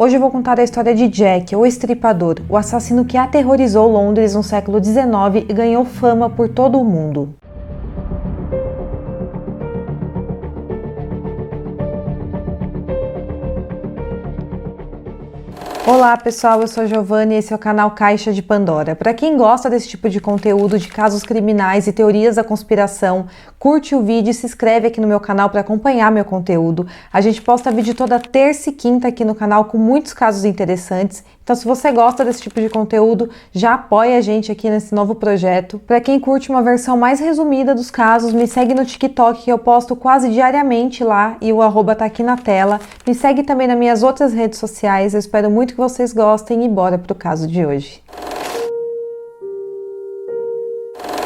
Hoje eu vou contar a história de Jack, o Estripador, o assassino que aterrorizou Londres no século XIX e ganhou fama por todo o mundo. Olá pessoal, eu sou a Giovanna e esse é o canal Caixa de Pandora. Para quem gosta desse tipo de conteúdo de casos criminais e teorias da conspiração, curte o vídeo e se inscreve aqui no meu canal para acompanhar meu conteúdo. A gente posta vídeo toda terça e quinta aqui no canal com muitos casos interessantes. Então se você gosta desse tipo de conteúdo, já apoia a gente aqui nesse novo projeto. Para quem curte uma versão mais resumida dos casos, me segue no TikTok que eu posto quase diariamente lá e o arroba tá aqui na tela. Me segue também nas minhas outras redes sociais, eu espero muito que vocês gostem e bora pro caso de hoje.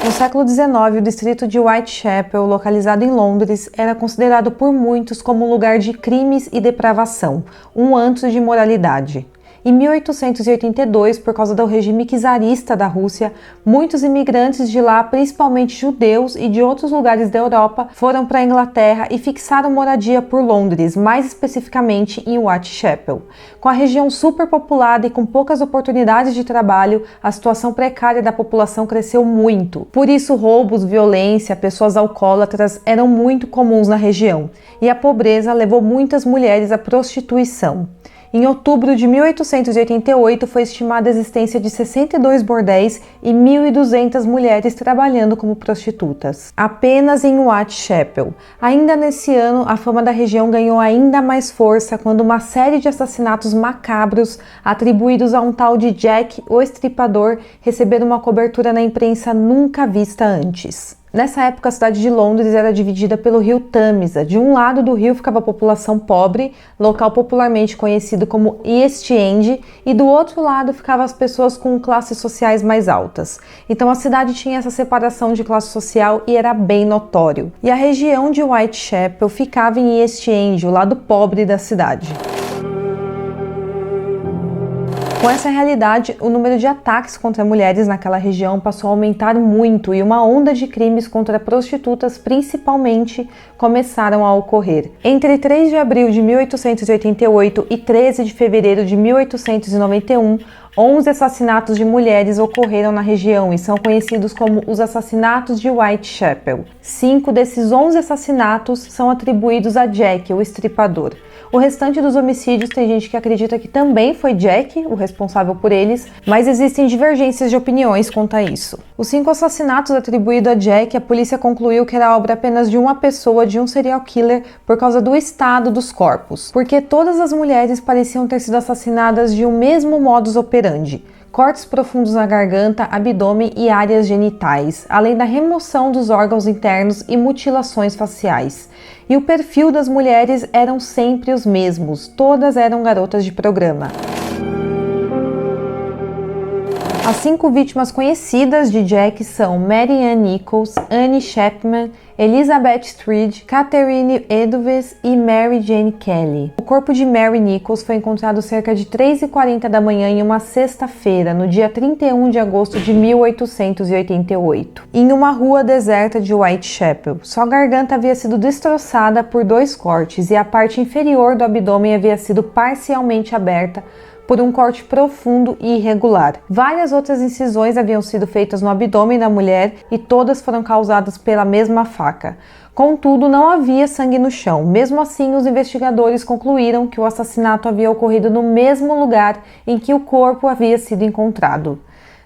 No século XIX, o distrito de Whitechapel, localizado em Londres, era considerado por muitos como um lugar de crimes e depravação, um antro de imoralidade. Em 1882, por causa do regime czarista da Rússia, muitos imigrantes de lá, principalmente judeus e de outros lugares da Europa, foram para a Inglaterra e fixaram moradia por Londres, mais especificamente em Whitechapel. Com a região superpopulada e com poucas oportunidades de trabalho, a situação precária da população cresceu muito. Por isso, roubos, violência, pessoas alcoólatras eram muito comuns na região, e a pobreza levou muitas mulheres à prostituição. Em outubro de 1888, foi estimada a existência de 62 bordéis e 1.200 mulheres trabalhando como prostitutas. Apenas em Whitechapel. Ainda nesse ano, a fama da região ganhou ainda mais força quando uma série de assassinatos macabros atribuídos a um tal de Jack, o Estripador, receberam uma cobertura na imprensa nunca vista antes. Nessa época, a cidade de Londres era dividida pelo rio Tâmisa. De um lado do rio ficava a população pobre, local popularmente conhecido como East End, e do outro lado ficavam as pessoas com classes sociais mais altas. Então a cidade tinha essa separação de classe social e era bem notório. E a região de Whitechapel ficava em East End, o lado pobre da cidade. Com essa realidade, o número de ataques contra mulheres naquela região passou a aumentar muito e uma onda de crimes contra prostitutas, principalmente, começaram a ocorrer. Entre 3 de abril de 1888 e 13 de fevereiro de 1891, 11 assassinatos de mulheres ocorreram na região e são conhecidos como os assassinatos de Whitechapel. 5 desses 11 assassinatos são atribuídos a Jack, o Estripador. O restante dos homicídios tem gente que acredita que também foi Jack o responsável por eles, mas existem divergências de opiniões quanto a isso. Os 5 assassinatos atribuídos a Jack, a polícia concluiu que era obra apenas de uma pessoa, de um serial killer, por causa do estado dos corpos, porque todas as mulheres pareciam ter sido assassinadas de um mesmo modus operandi. Cortes profundos na garganta, abdômen e áreas genitais, além da remoção dos órgãos internos e mutilações faciais. E o perfil das mulheres eram sempre os mesmos, todas eram garotas de programa. As 5 vítimas conhecidas de Jack são Mary Ann Nichols, Annie Chapman, Elizabeth Street, Catherine Edelweiss e Mary Jane Kelly. O corpo de Mary Nichols foi encontrado cerca de 3h40 da manhã em uma sexta-feira, no dia 31 de agosto de 1888, em uma rua deserta de Whitechapel. Sua garganta havia sido destroçada por 2 cortes e a parte inferior do abdômen havia sido parcialmente aberta por um corte profundo e irregular. Várias outras incisões haviam sido feitas no abdômen da mulher e todas foram causadas pela mesma faca. Contudo, não havia sangue no chão. Mesmo assim, os investigadores concluíram que o assassinato havia ocorrido no mesmo lugar em que o corpo havia sido encontrado.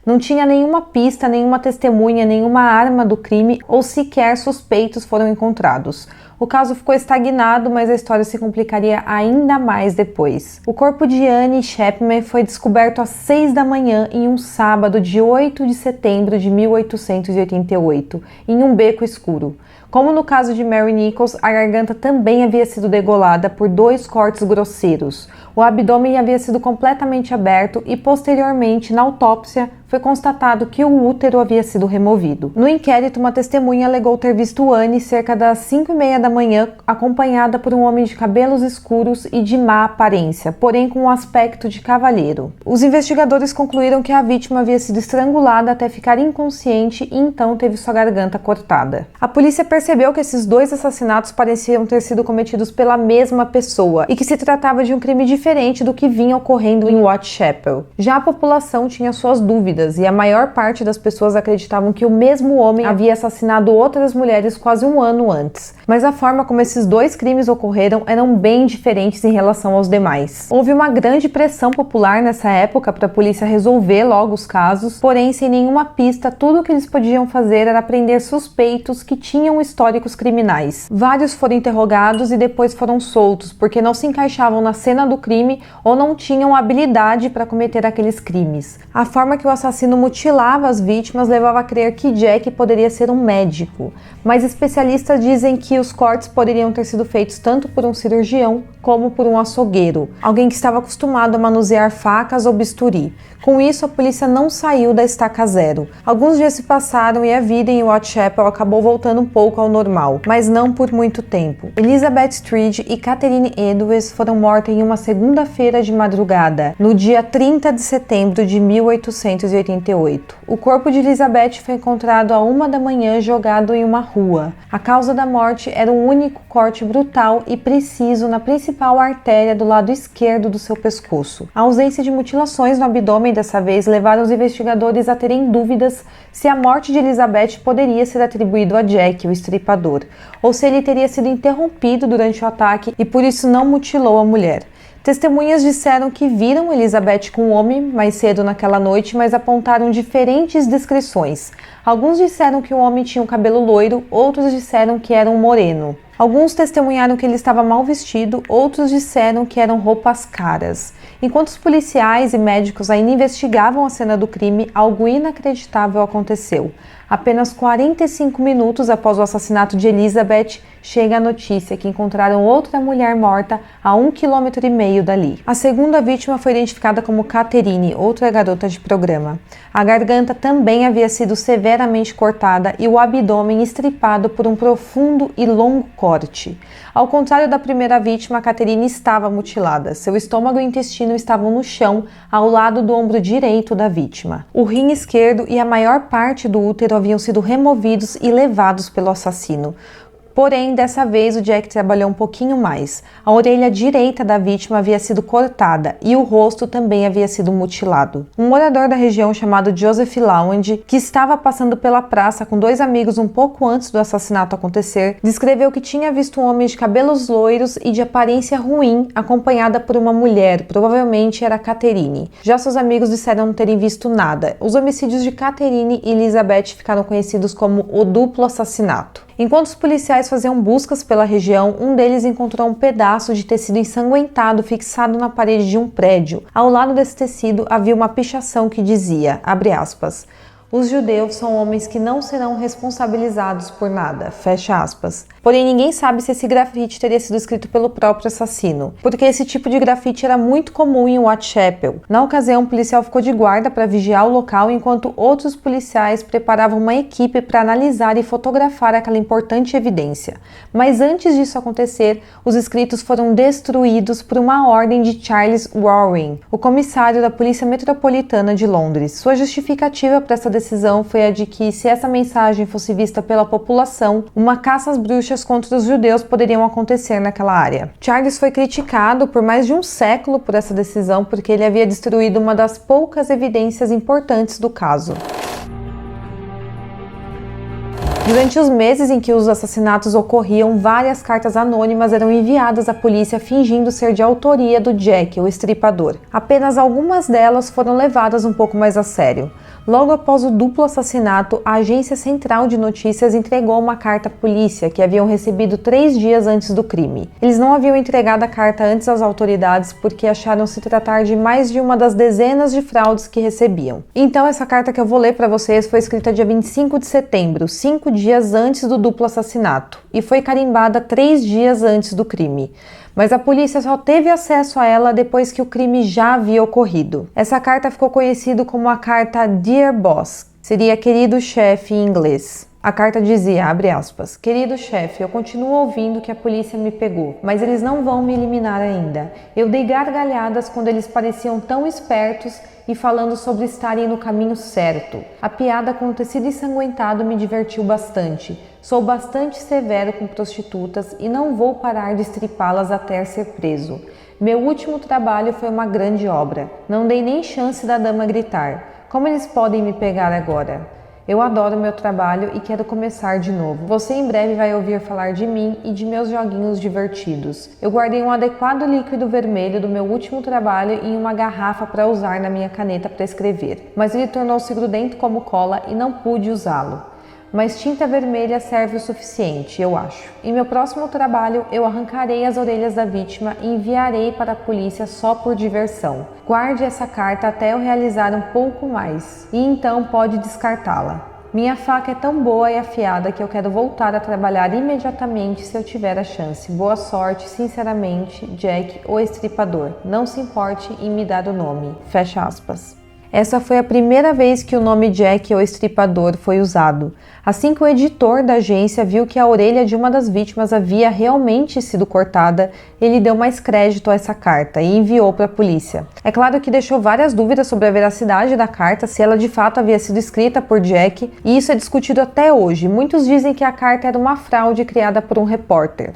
Não tinha nenhuma pista, nenhuma testemunha, nenhuma arma do crime ou sequer suspeitos foram encontrados. O caso ficou estagnado, mas a história se complicaria ainda mais depois. O corpo de Annie Chapman foi descoberto às 6 da manhã em um sábado de 8 de setembro de 1888, em um beco escuro. Como no caso de Mary Nichols, a garganta também havia sido degolada por 2 cortes grosseiros. O abdômen havia sido completamente aberto e, posteriormente, na autópsia, foi constatado que o útero havia sido removido. No inquérito, uma testemunha alegou ter visto Annie cerca das 5h30 da manhã, acompanhada por um homem de cabelos escuros e de má aparência, porém com um aspecto de cavalheiro. Os investigadores concluíram que a vítima havia sido estrangulada até ficar inconsciente e então teve sua garganta cortada. A polícia percebeu percebeu que esses dois assassinatos pareciam ter sido cometidos pela mesma pessoa e que se tratava de um crime diferente do que vinha ocorrendo em Whitechapel. Já a população tinha suas dúvidas e a maior parte das pessoas acreditavam que o mesmo homem havia assassinado outras mulheres quase um ano antes. Mas a forma como esses dois crimes ocorreram eram bem diferentes em relação aos demais. Houve uma grande pressão popular nessa época para a polícia resolver logo os casos, porém sem nenhuma pista, tudo o que eles podiam fazer era prender suspeitos que tinham históricos criminais. Vários foram interrogados e depois foram soltos, porque não se encaixavam na cena do crime ou não tinham habilidade para cometer aqueles crimes. A forma que o assassino mutilava as vítimas levava a crer que Jack poderia ser um médico, mas especialistas dizem que os cortes poderiam ter sido feitos tanto por um cirurgião como por um açougueiro, alguém que estava acostumado a manusear facas ou bisturi. Com isso, a polícia não saiu da estaca zero. Alguns dias se passaram e a vida em Whitechapel acabou voltando um pouco ao normal, mas não por muito tempo. Elizabeth Street e Catherine Edwards foram mortas em uma segunda-feira de madrugada, no dia 30 de setembro de 1888. O corpo de Elizabeth foi encontrado à 1 da manhã jogado em uma rua. A causa da morte era um único corte brutal e preciso na principal artéria do lado esquerdo do seu pescoço. A ausência de mutilações no abdômen dessa vez levaram os investigadores a terem dúvidas se a morte de Elizabeth poderia ser atribuído a Jack, o estripador, ou se ele teria sido interrompido durante o ataque e por isso não mutilou a mulher. Testemunhas disseram que viram Elizabeth com um homem mais cedo naquela noite, mas apontaram diferentes descrições. Alguns disseram que o homem tinha um cabelo loiro, outros disseram que era um moreno. Alguns testemunharam que ele estava mal vestido, outros disseram que eram roupas caras. Enquanto os policiais e médicos ainda investigavam a cena do crime, algo inacreditável aconteceu. Apenas 45 minutos após o assassinato de Elizabeth, chega a notícia que encontraram outra mulher morta a 1,5 km dali. A segunda vítima foi identificada como Catherine, outra garota de programa. A garganta também havia sido severamente cortada e o abdômen estripado por um profundo e longo corte. Ao contrário da primeira vítima, Catherine estava mutilada. Seu estômago e intestino estavam no chão, ao lado do ombro direito da vítima. O rim esquerdo e a maior parte do útero haviam sido removidos e levados pelo assassino. Porém, dessa vez o Jack trabalhou um pouquinho mais. A orelha direita da vítima havia sido cortada e o rosto também havia sido mutilado. Um morador da região chamado Joseph Lawand, que estava passando pela praça com dois amigos um pouco antes do assassinato acontecer, descreveu que tinha visto um homem de cabelos loiros e de aparência ruim, acompanhada por uma mulher, provavelmente era Catherine. Já seus amigos disseram não terem visto nada. Os homicídios de Catherine e Elizabeth ficaram conhecidos como o duplo assassinato. Enquanto os policiais faziam buscas pela região, um deles encontrou um pedaço de tecido ensanguentado fixado na parede de um prédio. Ao lado desse tecido havia uma pichação que dizia, abre aspas, os judeus são homens que não serão responsabilizados por nada, fecha aspas. Porém, ninguém sabe se esse grafite teria sido escrito pelo próprio assassino, porque esse tipo de grafite era muito comum em Whitechapel. Na ocasião, um policial ficou de guarda para vigiar o local, enquanto outros policiais preparavam uma equipe para analisar e fotografar aquela importante evidência. Mas antes disso acontecer, os escritos foram destruídos por uma ordem de Charles Warren, o comissário da Polícia Metropolitana de Londres. Sua justificativa para essa decisão foi a de que, se essa mensagem fosse vista pela população, uma caça às bruxas contra os judeus poderiam acontecer naquela área. Charles foi criticado por mais de um século por essa decisão porque ele havia destruído uma das poucas evidências importantes do caso. Durante os meses em que os assassinatos ocorriam, várias cartas anônimas eram enviadas à polícia fingindo ser de autoria do Jack, o estripador. Apenas algumas delas foram levadas um pouco mais a sério. Logo após o duplo assassinato, a Agência Central de Notícias entregou uma carta à polícia que haviam recebido 3 dias antes do crime. Eles não haviam entregado a carta antes às autoridades porque acharam se tratar de mais de uma das dezenas de fraudes que recebiam. Então essa carta que eu vou ler para vocês foi escrita dia 25 de setembro, 5 dias antes do duplo assassinato, e foi carimbada 3 dias antes do crime. Mas a polícia só teve acesso a ela depois que o crime já havia ocorrido. Essa carta ficou conhecida como a carta Dear Boss, seria querido chefe em inglês. A carta dizia, abre aspas, querido chefe, eu continuo ouvindo que a polícia me pegou, mas eles não vão me eliminar ainda. Eu dei gargalhadas quando eles pareciam tão espertos e falando sobre estarem no caminho certo. A piada com o tecido ensanguentado me divertiu bastante. Sou bastante severo com prostitutas e não vou parar de estripá-las até ser preso. Meu último trabalho foi uma grande obra. Não dei nem chance da dama gritar. Como eles podem me pegar agora? Eu adoro meu trabalho e quero começar de novo. Você em breve vai ouvir falar de mim e de meus joguinhos divertidos. Eu guardei um adequado líquido vermelho do meu último trabalho em uma garrafa para usar na minha caneta para escrever, mas ele tornou-se grudento como cola e não pude usá-lo. Mas tinta vermelha serve o suficiente, eu acho. Em meu próximo trabalho, eu arrancarei as orelhas da vítima e enviarei para a polícia só por diversão. Guarde essa carta até eu realizar um pouco mais, e então pode descartá-la. Minha faca é tão boa e afiada que eu quero voltar a trabalhar imediatamente se eu tiver a chance. Boa sorte, sinceramente, Jack, o Estripador. Não se importe em me dar o nome. Fecha aspas. Essa foi a primeira vez que o nome Jack, o Estripador, foi usado. Assim que o editor da agência viu que a orelha de uma das vítimas havia realmente sido cortada, ele deu mais crédito a essa carta e enviou para a polícia. É claro que deixou várias dúvidas sobre a veracidade da carta, se ela de fato havia sido escrita por Jack, e isso é discutido até hoje. Muitos dizem que a carta era uma fraude criada por um repórter.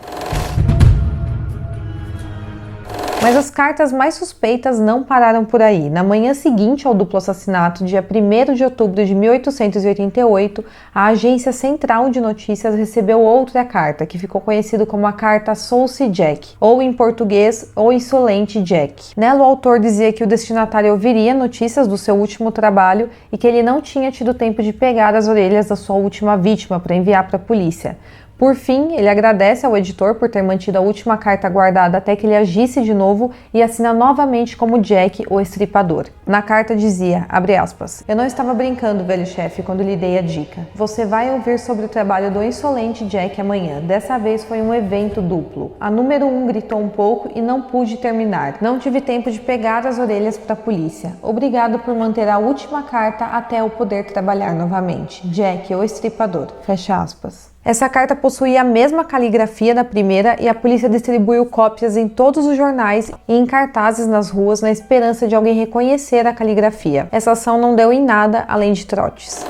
Mas as cartas mais suspeitas não pararam por aí. Na manhã seguinte ao duplo assassinato, dia 1º de outubro de 1888, a Agência Central de Notícias recebeu outra carta, que ficou conhecida como a carta Saucy Jack, ou em português, O Insolente Jack. Nela, o autor dizia que o destinatário ouviria notícias do seu último trabalho e que ele não tinha tido tempo de pegar as orelhas da sua última vítima para enviar para a polícia. Por fim, ele agradece ao editor por ter mantido a última carta guardada até que ele agisse de novo e assina novamente como Jack, o Estripador. Na carta dizia, abre aspas, eu não estava brincando, velho chefe, quando lhe dei a dica. Você vai ouvir sobre o trabalho do insolente Jack amanhã. Dessa vez foi um evento duplo. A número 1 gritou um pouco e não pude terminar. Não tive tempo de pegar as orelhas para a polícia. Obrigado por manter a última carta até eu poder trabalhar novamente. Jack, o Estripador. Fecha aspas. Essa carta possuía a mesma caligrafia da primeira e a polícia distribuiu cópias em todos os jornais e em cartazes nas ruas na esperança de alguém reconhecer a caligrafia. Essa ação não deu em nada além de trotes.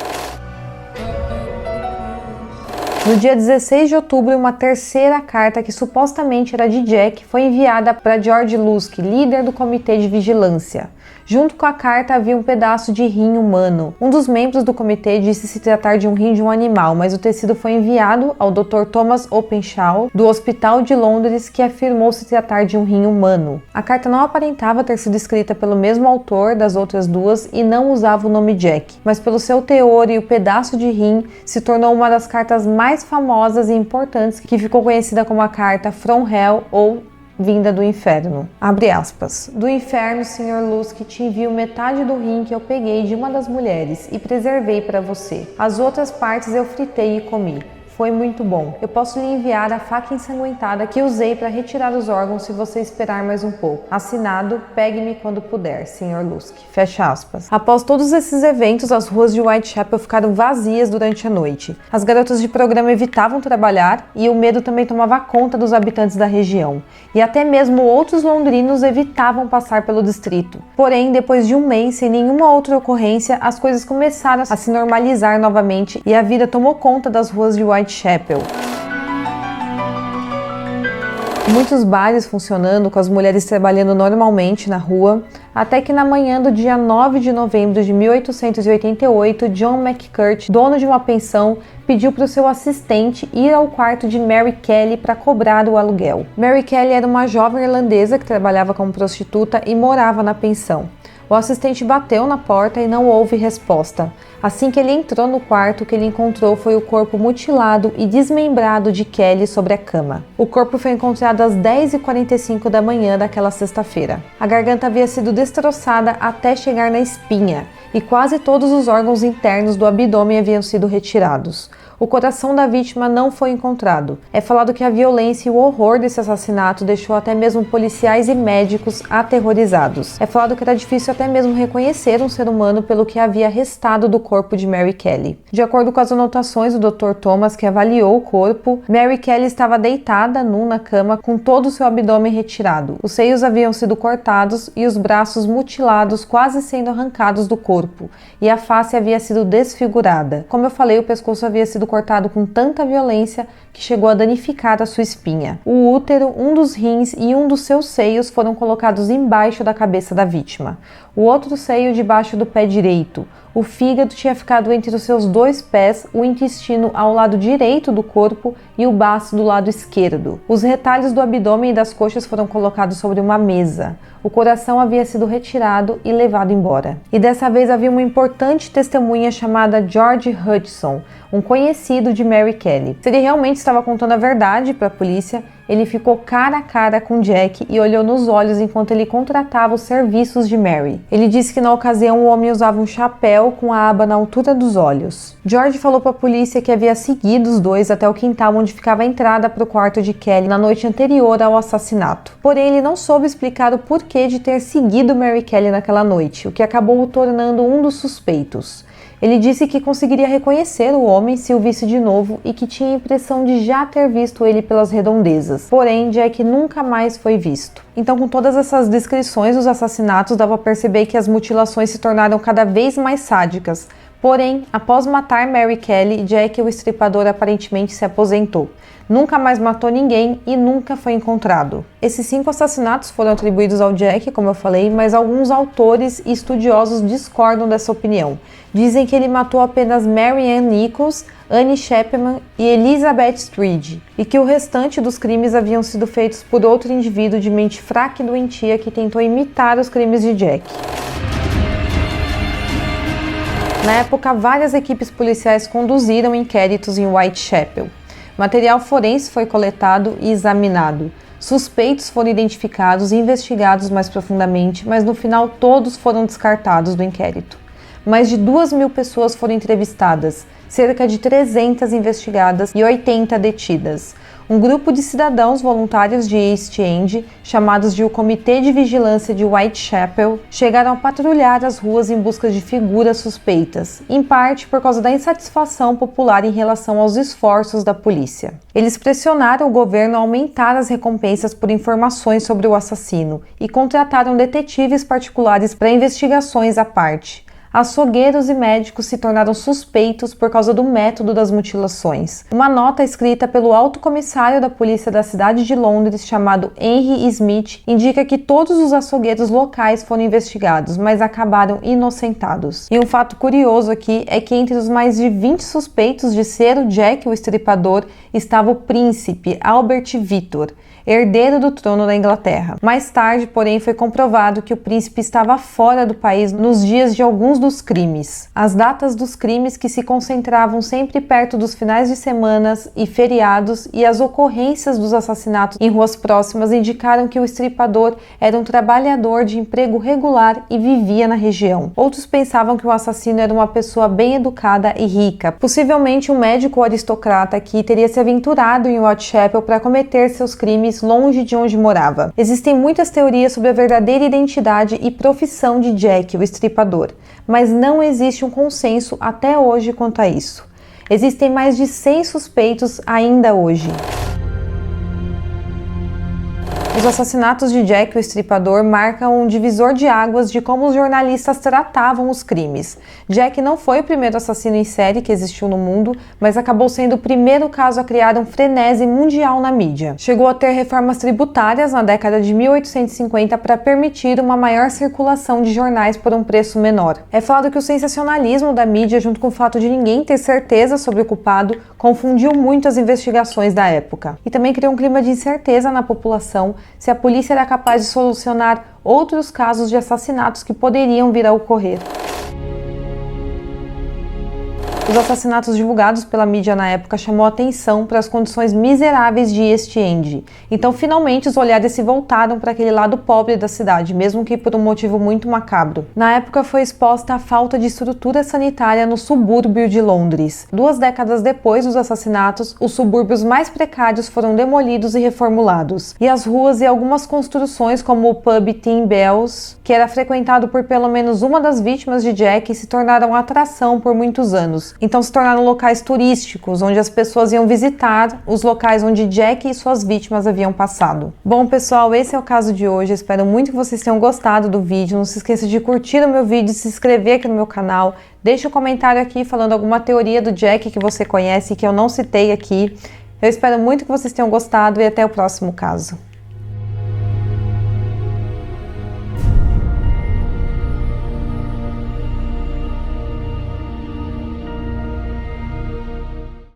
No dia 16 de outubro, uma terceira carta, que supostamente era de Jack, foi enviada para George Lusk, líder do comitê de vigilância. Junto com a carta havia um pedaço de rim humano. Um dos membros do comitê disse se tratar de um rim de um animal, mas o tecido foi enviado ao Dr. Thomas Openshaw, do Hospital de Londres, que afirmou se tratar de um rim humano. A carta não aparentava ter sido escrita pelo mesmo autor das outras duas e não usava o nome Jack, mas pelo seu teor e o pedaço de rim se tornou uma das cartas mais famosas e importantes, que ficou conhecida como a carta From Hell ou Vinda do Inferno. Abre aspas. Do inferno, Sr. Lusk, te envio metade do rim que eu peguei de uma das mulheres e preservei para você. As outras partes eu fritei e comi. Foi muito bom. Eu posso lhe enviar a faca ensanguentada que usei para retirar os órgãos se você esperar mais um pouco. Assinado, pegue-me quando puder, Sr. Lusk. Fecha aspas. Após todos esses eventos, as ruas de Whitechapel ficaram vazias durante a noite. As garotas de programa evitavam trabalhar e o medo também tomava conta dos habitantes da região. E até mesmo outros londrinos evitavam passar pelo distrito. Porém, depois de um mês, sem nenhuma outra ocorrência, as coisas começaram a se normalizar novamente e a vida tomou conta das ruas de Whitechapel. Muitos bares funcionando, com as mulheres trabalhando normalmente na rua, até que na manhã do dia 9 de novembro de 1888, John McCurt, dono de uma pensão, pediu para o seu assistente ir ao quarto de Mary Kelly para cobrar o aluguel. Mary Kelly era uma jovem irlandesa que trabalhava como prostituta e morava na pensão. O assistente bateu na porta e não houve resposta. Assim que ele entrou no quarto, o que ele encontrou foi o corpo mutilado e desmembrado de Kelly sobre a cama. O corpo foi encontrado às 10h45 da manhã daquela sexta-feira. A garganta havia sido destroçada até chegar na espinha e quase todos os órgãos internos do abdômen haviam sido retirados. o coração da vítima não foi encontrado. É falado que a violência e o horror desse assassinato deixou até mesmo policiais e médicos aterrorizados. É falado que era difícil até mesmo reconhecer um ser humano pelo que havia restado do corpo de Mary Kelly. De acordo com as anotações do Dr. Thomas, que avaliou o corpo, Mary Kelly estava deitada nua na cama com todo o seu abdômen retirado. Os seios haviam sido cortados e os braços mutilados, quase sendo arrancados do corpo, e a face havia sido desfigurada. Como eu falei, o pescoço havia sido cortado com tanta violência que chegou a danificar a sua espinha. O útero, um dos rins e um dos seus seios foram colocados embaixo da cabeça da vítima. O outro seio debaixo do pé direito. O fígado tinha ficado entre os seus 2 pés, o intestino ao lado direito do corpo e o baço do lado esquerdo. Os retalhos do abdômen e das coxas foram colocados sobre uma mesa. O coração havia sido retirado e levado embora. E dessa vez havia uma importante testemunha chamada George Hudson, um conhecido de Mary Kelly. Se ele realmente estava contando a verdade para a polícia, ele ficou cara a cara com Jack e olhou nos olhos enquanto ele contratava os serviços de Mary. Ele disse que na ocasião o homem usava um chapéu com a aba na altura dos olhos. George falou para a polícia que havia seguido os dois até o quintal onde ficava a entrada para o quarto de Kelly na noite anterior ao assassinato. Porém, ele não soube explicar o porquê de ter seguido Mary Kelly naquela noite, o que acabou o tornando um dos suspeitos. Ele disse que conseguiria reconhecer o homem se o visse de novo e que tinha a impressão de já ter visto ele pelas redondezas. Porém, Jack nunca mais foi visto. Então, com todas essas descrições dos assassinatos, dava a perceber que as mutilações se tornaram cada vez mais sádicas. Porém, após matar Mary Kelly, Jack, o estripador, aparentemente se aposentou. Nunca mais matou ninguém e nunca foi encontrado. Esses 5 assassinatos foram atribuídos ao Jack, como eu falei, mas alguns autores e estudiosos discordam dessa opinião. Dizem que ele matou apenas Mary Ann Nichols, Annie Chapman e Elizabeth Street, e que o restante dos crimes haviam sido feitos por outro indivíduo de mente fraca e doentia que tentou imitar os crimes de Jack. Na época, várias equipes policiais conduziram inquéritos em Whitechapel. Material forense foi coletado e examinado. Suspeitos foram identificados e investigados mais profundamente, mas no final todos foram descartados do inquérito. Mais de 2.000 pessoas foram entrevistadas, cerca de 300 investigadas e 80 detidas. Um grupo de cidadãos voluntários de East End, chamados de o Comitê de Vigilância de Whitechapel, chegaram a patrulhar as ruas em busca de figuras suspeitas, em parte por causa da insatisfação popular em relação aos esforços da polícia. Eles pressionaram o governo a aumentar as recompensas por informações sobre o assassino e contrataram detetives particulares para investigações à parte. Açougueiros e médicos se tornaram suspeitos por causa do método das mutilações. Uma nota escrita pelo alto comissário da polícia da cidade de Londres, chamado Henry Smith, indica que todos os açougueiros locais foram investigados, mas acabaram inocentados. E um fato curioso aqui é que entre os mais de 20 suspeitos de ser o Jack, o estripador, estava o príncipe Albert Victor, herdeiro do trono da Inglaterra. Mais tarde, porém, foi comprovado que o príncipe estava fora do país nos dias de alguns dos crimes. As datas dos crimes, que se concentravam sempre perto dos finais de semanas e feriados, e as ocorrências dos assassinatos em ruas próximas indicaram que o estripador era um trabalhador de emprego regular e vivia na região. Outros pensavam que o assassino era uma pessoa bem educada e rica, possivelmente um médico aristocrata que teria se aventurado em Whitechapel para cometer seus crimes longe de onde morava. Existem muitas teorias sobre a verdadeira identidade e profissão de Jack, o estripador, mas não existe um consenso até hoje quanto a isso. Existem mais de 100 suspeitos ainda hoje. Os assassinatos de Jack, o Estripador, marcam um divisor de águas de como os jornalistas tratavam os crimes. Jack não foi o primeiro assassino em série que existiu no mundo, mas acabou sendo o primeiro caso a criar um frenesi mundial na mídia. Chegou a ter reformas tributárias na década de 1850 para permitir uma maior circulação de jornais por um preço menor. É falado que o sensacionalismo da mídia, junto com o fato de ninguém ter certeza sobre o culpado, confundiu muito as investigações da época. E também criou um clima de incerteza na população se a polícia era capaz de solucionar outros casos de assassinatos que poderiam vir a ocorrer. Os assassinatos divulgados pela mídia na época chamou a atenção para as condições miseráveis de East End. Então, finalmente, os olhares se voltaram para aquele lado pobre da cidade, mesmo que por um motivo muito macabro. Na época, foi exposta a falta de estrutura sanitária no subúrbio de Londres. 2 décadas depois dos assassinatos, os subúrbios mais precários foram demolidos e reformulados. E as ruas e algumas construções, como o pub Tin Bells, que era frequentado por pelo menos uma das vítimas de Jack, se tornaram atração por muitos anos. Então se tornaram locais turísticos, onde as pessoas iam visitar os locais onde Jack e suas vítimas haviam passado. Bom, pessoal, esse é o caso de hoje. Eu espero muito que vocês tenham gostado do vídeo. Não se esqueça de curtir o meu vídeo, se inscrever aqui no meu canal. Deixe um comentário aqui falando alguma teoria do Jack que você conhece e que eu não citei aqui. Eu espero muito que vocês tenham gostado e até o próximo caso.